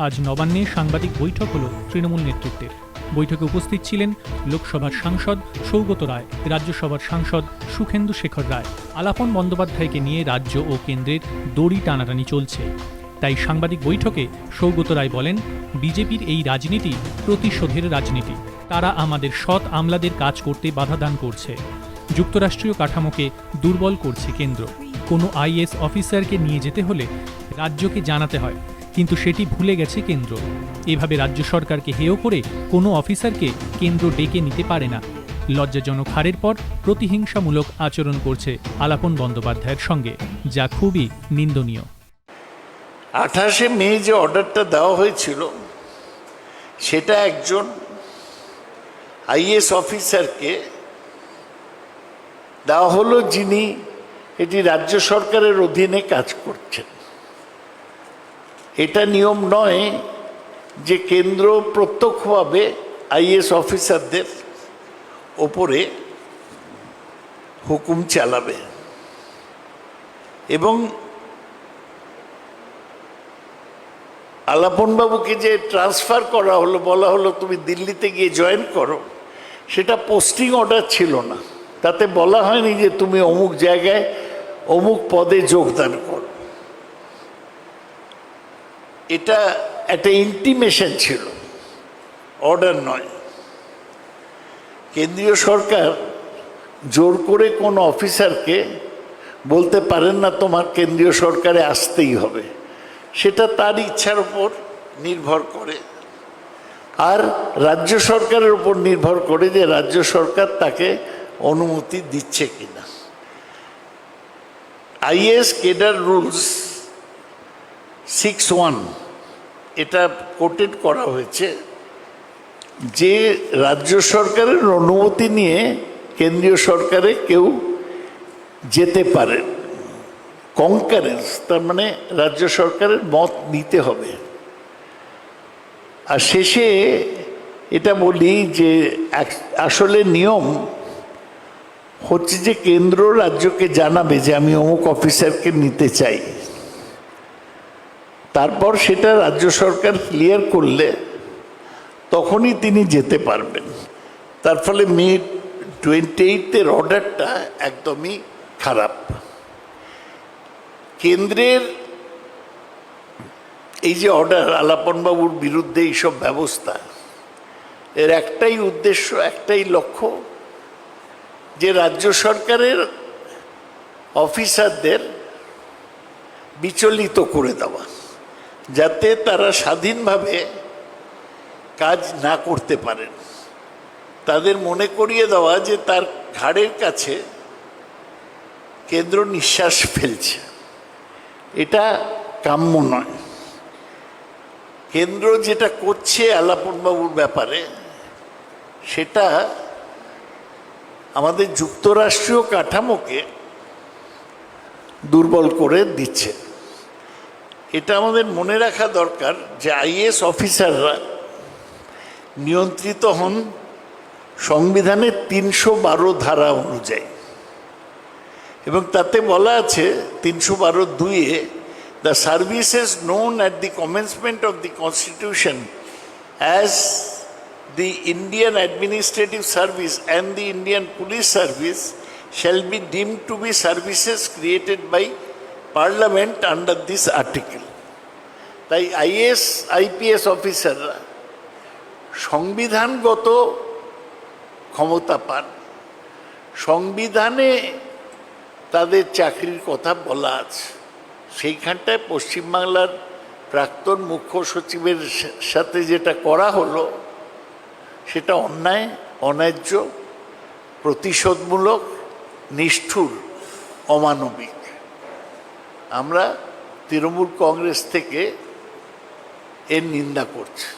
আজ নবান্নে সাংবাদিক বৈঠক হল তৃণমূল নেতৃত্বের। বৈঠকে উপস্থিত ছিলেন লোকসভার সাংসদ সৌগত রায়, রাজ্যসভার সাংসদ সুখেন্দু শেখর রায়। আলাপন বন্দ্যোপাধ্যায়কে নিয়ে রাজ্য ও কেন্দ্রের দড়ি টানাটানি চলছে। তাই সাংবাদিক বৈঠকে সৌগত রায় বলেন, বিজেপির এই রাজনীতি প্রতিশোধের রাজনীতি। তারা আমাদের সৎ আমলাদের কাজ করতে বাধাদান করছে। যুক্তরাষ্ট্রীয় কাঠামোকে দুর্বল করছে কেন্দ্র। কোনো আইএস অফিসারকে নিয়ে যেতে হলে রাজ্যকে জানাতে হয়, কিন্তু সেটি ভুলে গেছে কেন্দ্র। এভাবে রাজ্য সরকারকে হেয় করে কোনো অফিসারকে কেন্দ্র ডেকে নিতে পারে না। লজ্জাজনক হারের পর প্রতিহিংসামূলক আচরণ করছে আলাপন বন্দ্যোপাধ্যায়ের সঙ্গে, যা খুবই নিন্দনীয়। 28শে মে যে অর্ডারটা দেওয়া হয়েছিল সেটা একজন আইএস অফিসারকে দেওয়া হলো, যিনি এটি রাজ্য সরকারের অধীনে কাজ করছেন। এটা নিয়ম নয় যে কেন্দ্র প্রত্যক্ষভাবে আইএস অফিসারদের ওপরে হুকুম চালাবে। এবং আলাপনবাবুকে যে ট্রান্সফার করা হলো, বলা হলো তুমি দিল্লিতে গিয়ে জয়েন করো, সেটা পোস্টিং অর্ডার ছিল না। তাতে বলা হয়নি যে তুমি অমুক জায়গায় অমুক পদে যোগদান করো। এটা একটা ইন্টিমেশন ছিল, অর্ডার নয়। কেন্দ্রীয় সরকার জোর করে কোনো অফিসারকে বলতে পারেন না তোমার কেন্দ্রীয় সরকারে আসতেই হবে। সেটা তার ইচ্ছার উপর নির্ভর করে, আর রাজ্য সরকারের উপর নির্ভর করে যে রাজ্য সরকার তাকে অনুমতি দিচ্ছে কিনা। আইএস কেডার রুলস 6(1) এটা কোটেড করা হয়েছে যে রাজ্য সরকারের অনুমতি নিয়ে কেন্দ্রীয় সরকারে কেউ যেতে পারে। কনকারেন্স, তার মানে রাজ্য সরকারের মত নিতে হবে। আর শেষে এটা বলি যে আসলে নিয়ম হচ্ছে যে কেন্দ্র রাজ্যকে জানাবে যে আমি অমুক অফিসারকে নিতে চাই। তারপর সেটা রাজ্য সরকার ক্লিয়ার করলে তখনই তিনি যেতে পারবেন। তার ফলে মে 28 অর্ডারটা একদমই খারাপ। কেন্দ্রের এই যে অর্ডার, আলাপনবাবুর বিরুদ্ধে এইসব ব্যবস্থা, এর একটাই উদ্দেশ্য, একটাই লক্ষ্য, যে রাজ্য সরকারের অফিসারদের বিচলিত করে দেওয়া, যাতে তারা স্বাধীনভাবে কাজ না করতে পারেন। তাদের মনে করিয়ে দেওয়া যে তার ঘাড়ের কাছে কেন্দ্র নিঃশ্বাস ফেলছে। এটা কাম্য নয়। কেন্দ্র যেটা করছে আলাপনবাবুর ব্যাপারে, সেটা আমাদের যুক্তরাষ্ট্রীয় কাঠামোকে দুর্বল করে দিচ্ছে। এটা আমাদের মনে রাখা দরকার যে আইএস অফিসাররা নিয়ন্ত্রিত হন সংবিধানের 312 ধারা অনুযায়ী, এবং তাতে বলা আছে 312(2)-এ the services known at the commencement of the Constitution as the Indian Administrative Service and the Indian Police Service shall be deemed to be services created by Parliament under this article. তাই is IPS অফিসাররা সংবিধানগত ক্ষমতা পান। সংবিধানে তাদের চাকরির কথা বলা আছে। সেইখানটায় পশ্চিমবাংলার প্রাক্তন মুখ্য সচিবের সাথে যেটা করা হলো, সেটা অন্যায়, অন্যায্য, প্রতিশোধমূলক, নিষ্ঠুর, অমানবিক। আমরা তৃণমূল কংগ্রেস থেকে এর নিন্দা করছি।